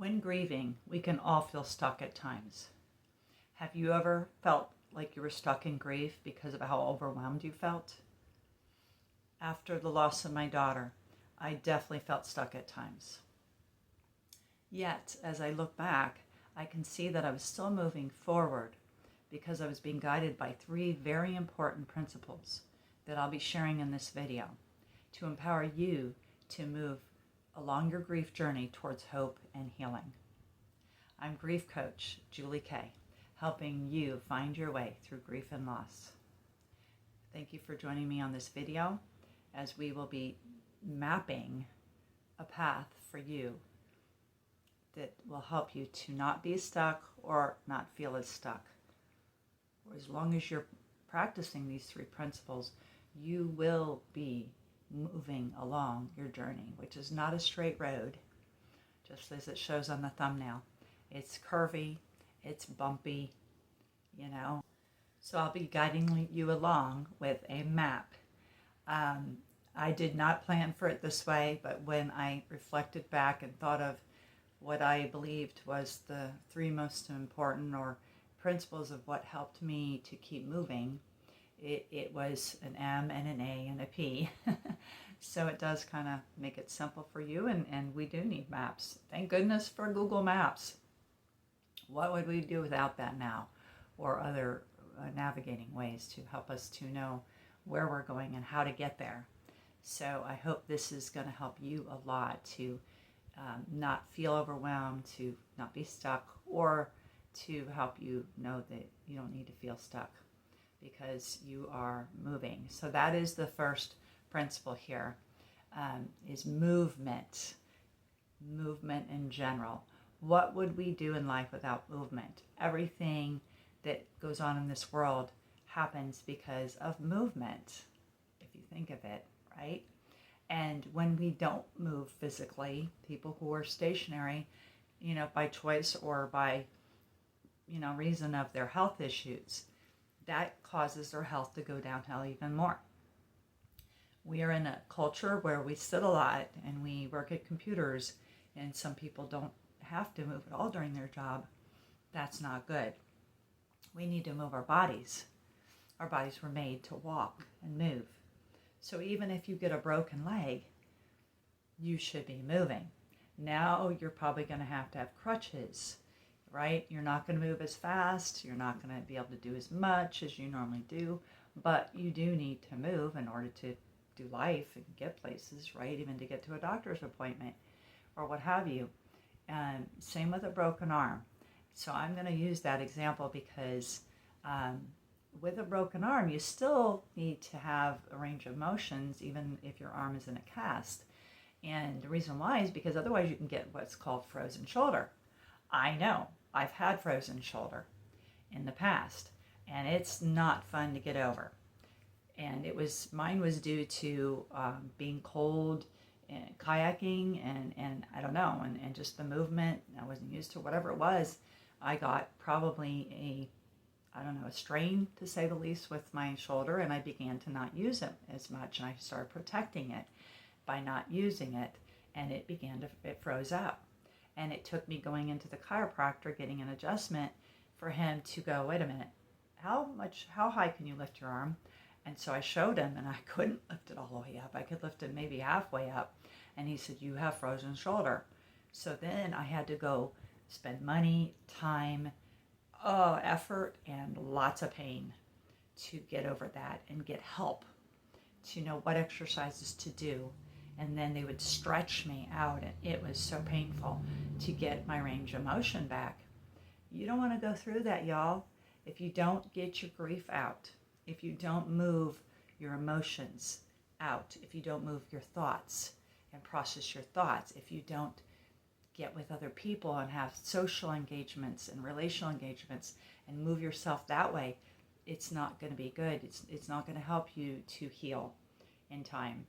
When grieving, we can all feel stuck at times. Have you ever felt like you were stuck in grief because of how overwhelmed you felt? After the loss of my daughter, I definitely felt stuck at times. Yet, as I look back, I can see that I was still moving forward because I was being guided by three very important principles that I'll be sharing in this video to empower you to move along your grief journey towards hope and healing. I'm grief coach Julie Kay, helping you find your way through grief and loss. Thank you for joining me on this video as we will be mapping a path for you that will help you to not be stuck or not feel as stuck. As long as you're practicing these three principles, you will be moving along your journey, which is not a straight road, just as it shows on the thumbnail. It's curvy, it's bumpy, So I'll be guiding you along with a map. I did not plan for it this way, but when I reflected back and thought of what I believed was the three most important or principles of what helped me to keep moving, it was an M and an A and a P. So it does kind of make it simple for you, and we do need maps. Thank goodness for Google Maps. What would we do without that now, or other navigating ways to help us to know where we're going and how to get there. So I hope this is going to help you a lot to not feel overwhelmed, to not be stuck, or to help you know that you don't need to feel stuck because you are moving. So that is the first principle here, is movement in general. What would we do in life without movement? Everything that goes on in this world happens because of movement, if you think of it, right? And when we don't move physically, people who are stationary, by choice or by, reason of their health issues, that causes their health to go downhill even more. We are in a culture where we sit a lot and we work at computers, and some people don't have to move at all during their job. That's not good. We need to move our bodies. Our bodies were made to walk and move. So even if you get a broken leg, you should be moving. Now you're probably going to have crutches, right? You're not going to move as fast. You're not going to be able to do as much as you normally do, but you do need to move in order to do life and get places, right? Even to get to a doctor's appointment or what have you. And same with a broken arm. So I'm going to use that example because with a broken arm, you still need to have a range of motions, even if your arm is in a cast. And the reason why is because otherwise you can get what's called frozen shoulder. I know, I've had frozen shoulder in the past, and it's not fun to get over. And mine was due to being cold and kayaking and I don't know, and just the movement. I wasn't used to whatever it was. I got probably a strain, to say the least, with my shoulder, and I began to not use it as much, and I started protecting it by not using it, and it froze up. And it took me going into the chiropractor, getting an adjustment for him to go, wait a minute, how high can you lift your arm? And so I showed him, and I couldn't lift it all the way up. I could lift it maybe halfway up. And he said, you have frozen shoulder. So then I had to go spend money, time, effort, and lots of pain to get over that and get help to know what exercises to do. And then they would stretch me out, and it was so painful to get my range of motion back. You don't want to go through that, y'all. If you don't get your grief out, if you don't move your emotions out, if you don't move your thoughts and process your thoughts, if you don't get with other people and have social engagements and relational engagements and move yourself that way, it's not going to be good. It's not going to help you to heal in time.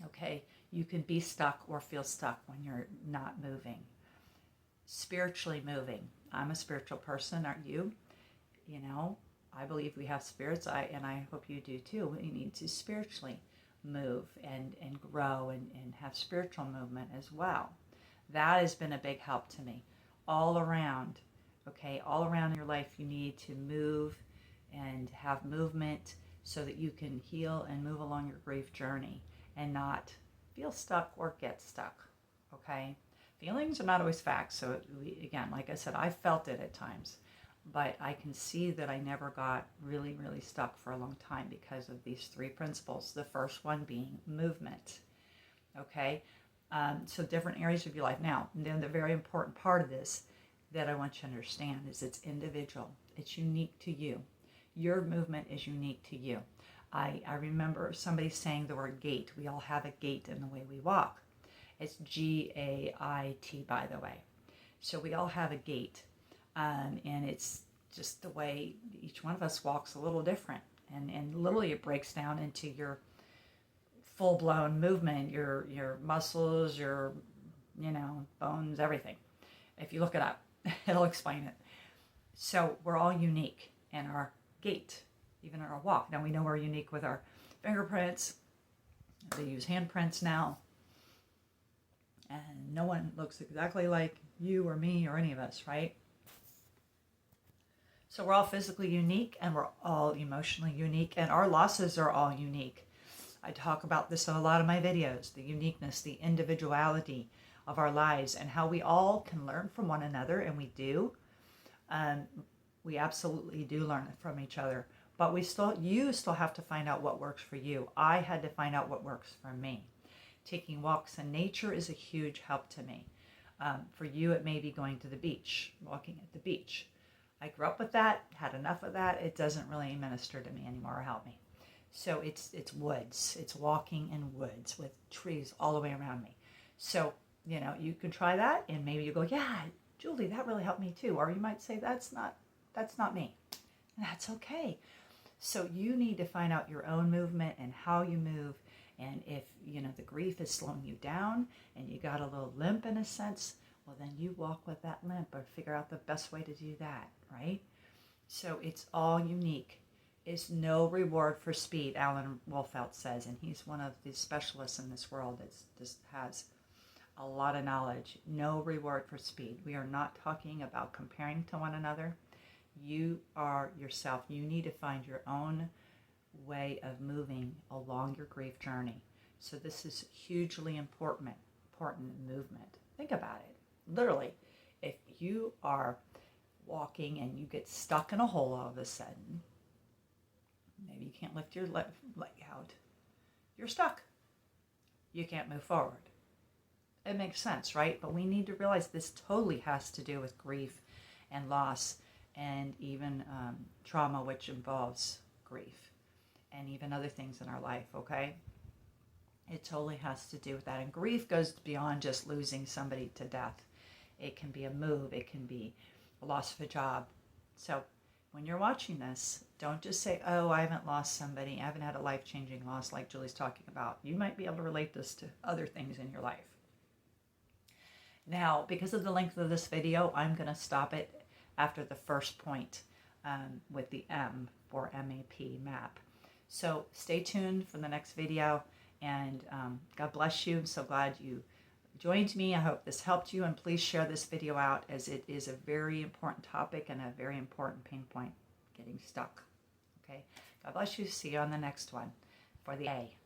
Okay, you can be stuck or feel stuck when you're not moving. Spiritually moving. I'm a spiritual person, aren't you? I believe we have spirits, and I hope you do too. We need to spiritually move and grow and have spiritual movement as well. That has been a big help to me. All around, okay, all around your life, you need to move and have movement so that you can heal and move along your grief journey and not feel stuck or get stuck, okay? Feelings are not always facts. So again, like I said, I felt it at times, but I can see that I never got really, really stuck for a long time because of these three principles. The first one being movement, okay? So different areas of your life. Now, then the very important part of this that I want you to understand is it's individual. It's unique to you. Your movement is unique to you. I remember somebody saying the word gait. We all have a gait in the way we walk. It's G-A-I-T, by the way. So we all have a gait. And it's just the way each one of us walks a little different. And literally it breaks down into your full-blown movement, your muscles, your, bones, everything. If you look it up, it'll explain it. So we're all unique in our gait, even in our walk. Now we know we're unique with our fingerprints. They use handprints now. And no one looks exactly like you or me or any of us, right? So we're all physically unique and we're all emotionally unique, and our losses are all unique. I talk about this in a lot of my videos, the uniqueness, the individuality of our lives, and how we all can learn from one another, and we do. We absolutely do learn from each other, but you still have to find out what works for you. I had to find out what works for me. Taking walks in nature is a huge help to me. For you, it may be going to the beach, walking at the beach. I grew up with that, had enough of that. It doesn't really minister to me anymore or help me. So it's woods. It's walking in woods with trees all the way around me. So, you can try that, and maybe you go, yeah, Julie, that really helped me too. Or you might say, that's not me. And that's okay. So you need to find out your own movement and how you move. And if, the grief is slowing you down and you got a little limp in a sense, well, then you walk with that limp or figure out the best way to do that, right? So it's all unique. It's no reward for speed, Alan Wolfelt says, and he's one of the specialists in this world that just has a lot of knowledge. No reward for speed. We are not talking about comparing to one another. You are yourself. You need to find your own way of moving along your grief journey. So this is hugely important movement. Think about it. Literally, if you are walking and you get stuck in a hole all of a sudden, maybe you can't lift your leg out, you're stuck. You can't move forward. It makes sense, right? But we need to realize this totally has to do with grief and loss and even trauma, which involves grief and even other things in our life, okay? It totally has to do with that. And grief goes beyond just losing somebody to death. It can be a move. It can be a loss of a job. So when you're watching this, don't just say, oh, I haven't lost somebody. I haven't had a life-changing loss like Julie's talking about. You might be able to relate this to other things in your life. Now, because of the length of this video, I'm going to stop it after the first point with the M for MAP, MAP. So stay tuned for the next video, and God bless you. I'm so glad you joined me. I hope this helped you, and please share this video out, as it is a very important topic and a very important pain point, getting stuck. Okay, God bless you. See you on the next one for the A.